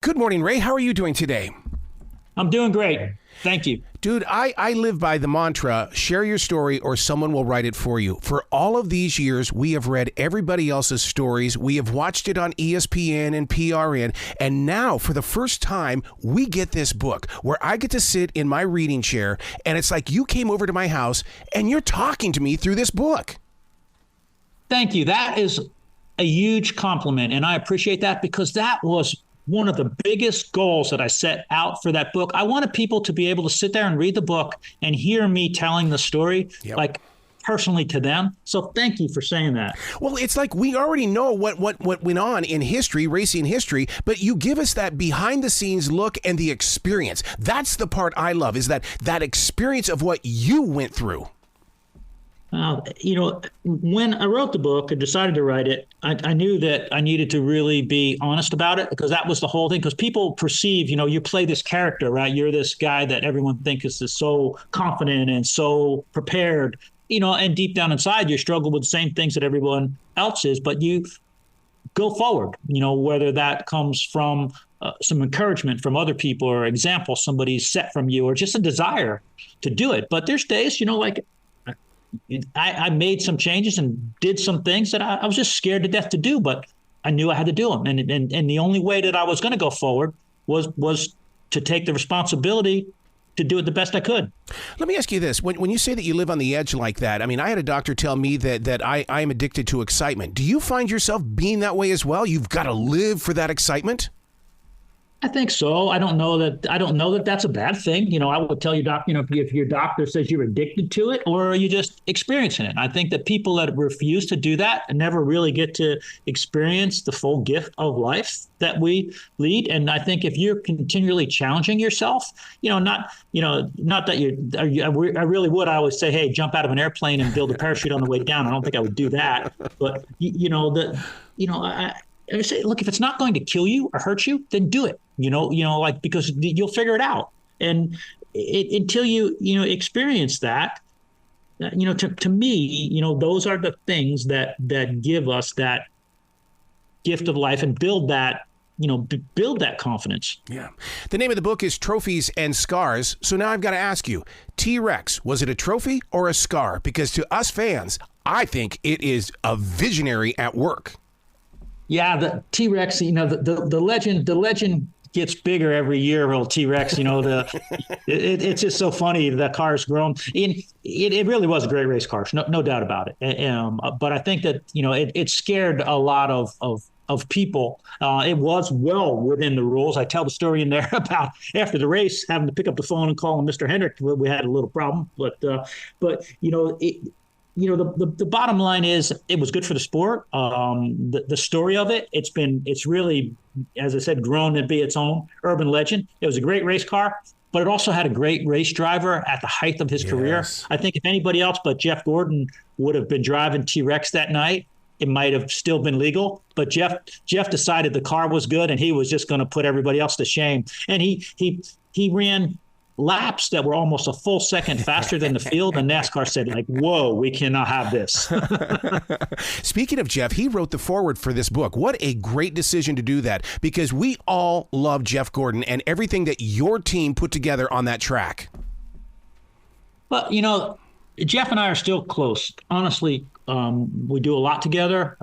Good morning, Ray. How are you doing today? I'm doing great. Thank you. Dude, I live by the mantra, share your story or someone will write it for you. For all of these years, we have read everybody else's stories. We have watched it on ESPN and PRN. And now, for the first time, we get this book where I get to sit in my reading chair. And it's like you came over to my house and you're talking to me through this book. Thank you. That is a huge compliment. And I appreciate that because that was one of the biggest goals that I set out for that book. I wanted people to be able to sit there and read the book and hear me telling the story, like personally to them. So thank you for saying that. Well, it's like we already know what went on in history, racing history, but you give us that behind the scenes look and the experience. That's the part I love, is that experience of what you went through. When I wrote the book and decided to write it, I knew that I needed to really be honest about it because that was the whole thing. Because people perceive, you play this character, right? You're this guy that everyone thinks is so confident and so prepared, and deep down inside, you struggle with the same things that everyone else is, but you go forward, whether that comes from some encouragement from other people or example somebody's set from you or just a desire to do it. But there's days, I made some changes and did some things that I was just scared to death to do, but I knew I had to do them. And the only way that I was going to go forward was to take the responsibility to do it the best I could. Let me ask you this. When you say that you live on the edge like that, I mean, I had a doctor tell me that I am addicted to excitement. Do you find yourself being that way as well? You've got to live for that excitement? I think so. I don't know that that's a bad thing. I would tell you, doc, if your doctor says you're addicted to it or are you just experiencing it. I think that people that refuse to do that never really get to experience the full gift of life that we lead. And I think if you're continually challenging yourself, not that I really would. I always say, hey, jump out of an airplane and build a parachute on the way down. I don't think I would do that. But, I say, look, if it's not going to kill you or hurt you, then do it, because you'll figure it out. And until you experience that, to me, those are the things that give us that gift of life and build that confidence. Yeah. The name of the book is Trophies and Scars. So now I've got to ask you, T-Rex, was it a trophy or a scar? Because to us fans, I think it is a visionary at work. Yeah, the T-Rex, the legend gets bigger every year, old T-Rex. It's just so funny. That car's grown. It really was a great race car, no doubt about it. But I think that, it scared a lot of people. It was well within the rules. I tell the story in there about after the race, having to pick up the phone and call Mr. Hendrick. We had a little problem, but the bottom line is it was good for the sport. The story of it, it's really, as I said, grown to be its own urban legend. It was a great race car, but it also had a great race driver at the height of his career. I think if anybody else but Jeff Gordon would have been driving T-Rex that night, it might have still been legal. But Jeff decided the car was good and he was just going to put everybody else to shame. And he ran laps that were almost a full second faster than the field, and NASCAR said, whoa, we cannot have this. Speaking of Jeff, he wrote the foreword for this book. What a great decision to do that, because we all love Jeff Gordon and everything that your team put together on that track. Well, Jeff and I are still close. Honestly, we do a lot together.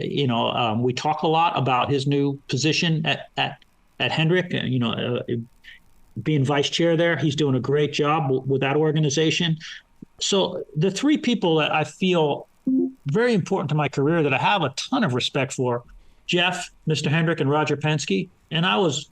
We talk a lot about his new position at Hendrick. Being vice chair there, he's doing a great job with that organization. So the three people that I feel very important to my career that I have a ton of respect for, Jeff, Mr. Hendrick, and Roger Penske. And I was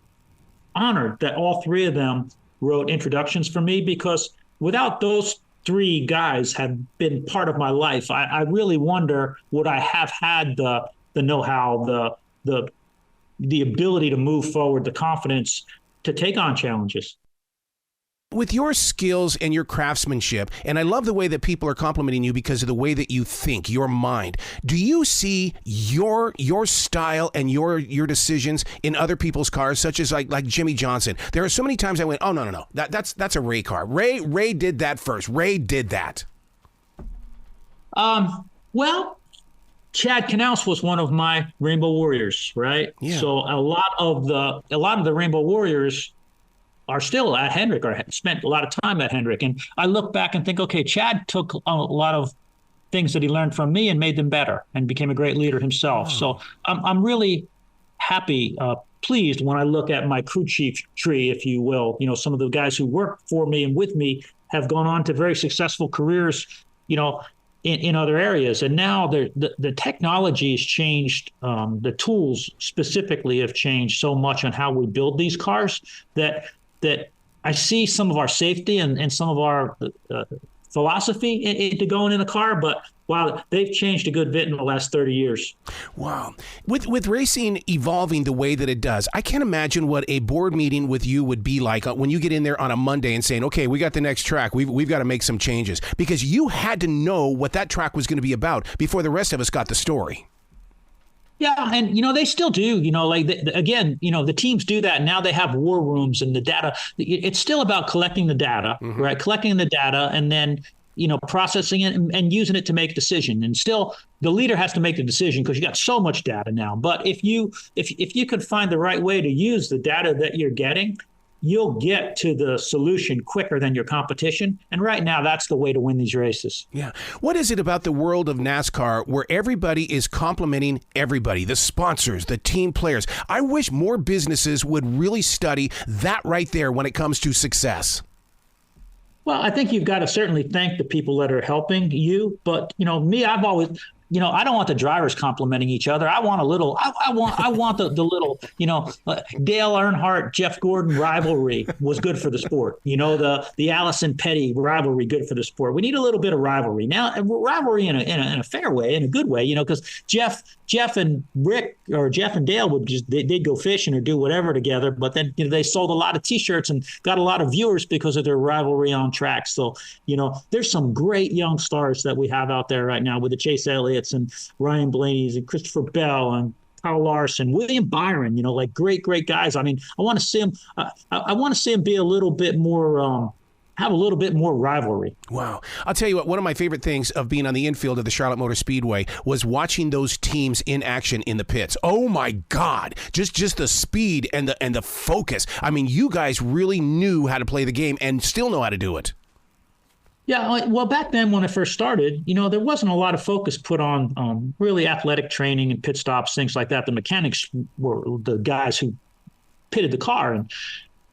honored that all three of them wrote introductions for me, because without those three guys have been part of my life, I really wonder, would I have had the know-how, the ability to move forward, the confidence to take on challenges. With your skills and your craftsmanship, and I love the way that people are complimenting you because of the way that you think, your mind. Do you see your style and your decisions in other people's cars, such as like Jimmy Johnson? There are so many times I went, oh no, that's a Ray car. Ray did that first. Ray did that. Well, Chad Knaus was one of my Rainbow Warriors, right? Yeah. So a lot of the Rainbow Warriors are still at Hendrick or spent a lot of time at Hendrick. And I look back and think, okay, Chad took a lot of things that he learned from me and made them better and became a great leader himself. Oh. So I'm really happy, pleased when I look at my crew chief tree, if you will. You know, some of the guys who work for me and with me have gone on to very successful careers, you know, in other areas. And now the technology has changed. The tools specifically have changed so much on how we build these cars that I see some of our safety and some of our philosophy into going in a car, but wow, they've changed a good bit in the last 30 years. Wow. With racing evolving the way that it does, I can't imagine what a board meeting with you would be like when you get in there on a Monday and saying, okay, we got the next track. We've got to make some changes, because you had to know what that track was going to be about before the rest of us got the story. Yeah, and, you know, they still do, you know, like, again, you know, the teams do that. Now they have war rooms and the data. It's still about collecting the data, mm-hmm. right? Collecting the data and then, you know, processing it and using it to make a decision. And still, the leader has to make the decision because you got so much data now. But if you can find the right way to use the data that you're getting, you'll get to the solution quicker than your competition. And right now, that's the way to win these races. Yeah. What is it about the world of NASCAR where everybody is complimenting everybody, the sponsors, the team players? I wish more businesses would really study that right there when it comes to success. Well, I think you've got to certainly thank the people that are helping you. But, you know, me, I've always... You know, I don't want the drivers complimenting each other. I want a little. I want the little. You know, Dale Earnhardt, Jeff Gordon rivalry was good for the sport. You know, the Allison Petty rivalry good for the sport. We need a little bit of rivalry now. Rivalry in a fair way, in a good way. You know, because Jeff and Rick or Jeff and Dale would they'd go fishing or do whatever together. But then, you know, they sold a lot of T-shirts and got a lot of viewers because of their rivalry on track. So, you know, there's some great young stars that we have out there right now with the Chase Elliott and Ryan Blaney's and Christopher Bell and Kyle Larson, William Byron, you know, like great guys. I mean, I want to see him. I want to see him be a little bit more, have a little bit more rivalry. Wow. I'll tell you what, one of my favorite things of being on the infield of the Charlotte Motor Speedway was watching those teams in action in the pits. Oh my God. Just the speed and the focus. I mean, you guys really knew how to play the game and still know how to do it. Yeah, well, back then when I first started, you know, there wasn't a lot of focus put on really athletic training and pit stops, things like that. The mechanics were the guys who pitted the car. And,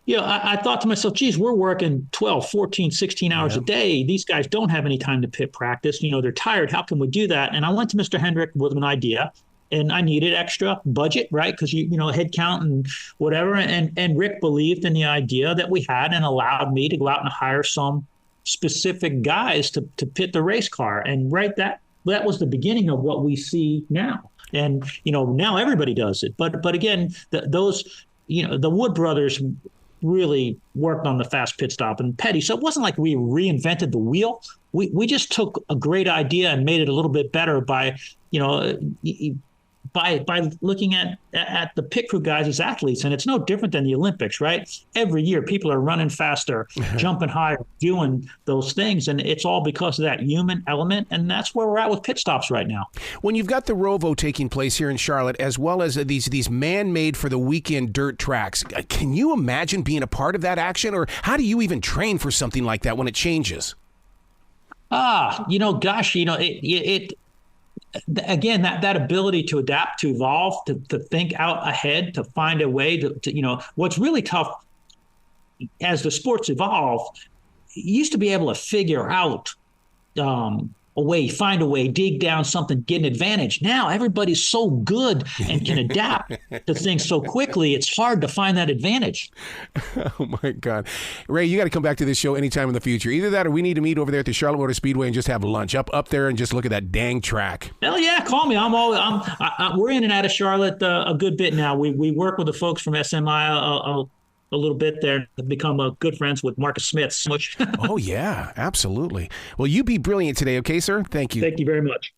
you know, I thought to myself, geez, we're working 12, 14, 16 hours a day. These guys don't have any time to pit practice. You know, they're tired. How can we do that? And I went to Mr. Hendrick with an idea. And I needed extra budget, right? Because, you know, head count and whatever. And Rick believed in the idea that we had and allowed me to go out and hire some specific guys to pit the race car. And that was the beginning of what we see now. And, you know, now everybody does it. But again, those, you know, the Wood brothers really worked on the fast pit stop and Petty. So it wasn't like we reinvented the wheel. We just took a great idea and made it a little bit better by, you know, by looking at the pit crew guys as athletes. And it's no different than the Olympics, right? Every year people are running faster, jumping higher, doing those things. And it's all because of that human element. And that's where we're at with pit stops right now. When you've got the Rovo taking place here in Charlotte, as well as these man-made for the weekend dirt tracks, can you imagine being a part of that action? Or how do you even train for something like that when it changes? You know, gosh, you know, it again, that ability to adapt, to evolve, to think out ahead, to find a way to, you know, what's really tough as the sports evolve, you used to be able to figure out a way, find a way, dig down something, get an advantage. Now everybody's so good and can adapt to things so quickly, it's hard to find that advantage. Oh my God. Ray, you got to come back to this show anytime in the future. Either that or we need to meet over there at the Charlotte Motor Speedway and just have lunch up there and just look at that dang track. Hell yeah, call me. We're in and out of Charlotte a good bit now. We work with the folks from SMI a little bit there, have become good friends with Marcus Smith. Oh, yeah, absolutely. Well, you be brilliant today, okay, sir? Thank you. Thank you very much.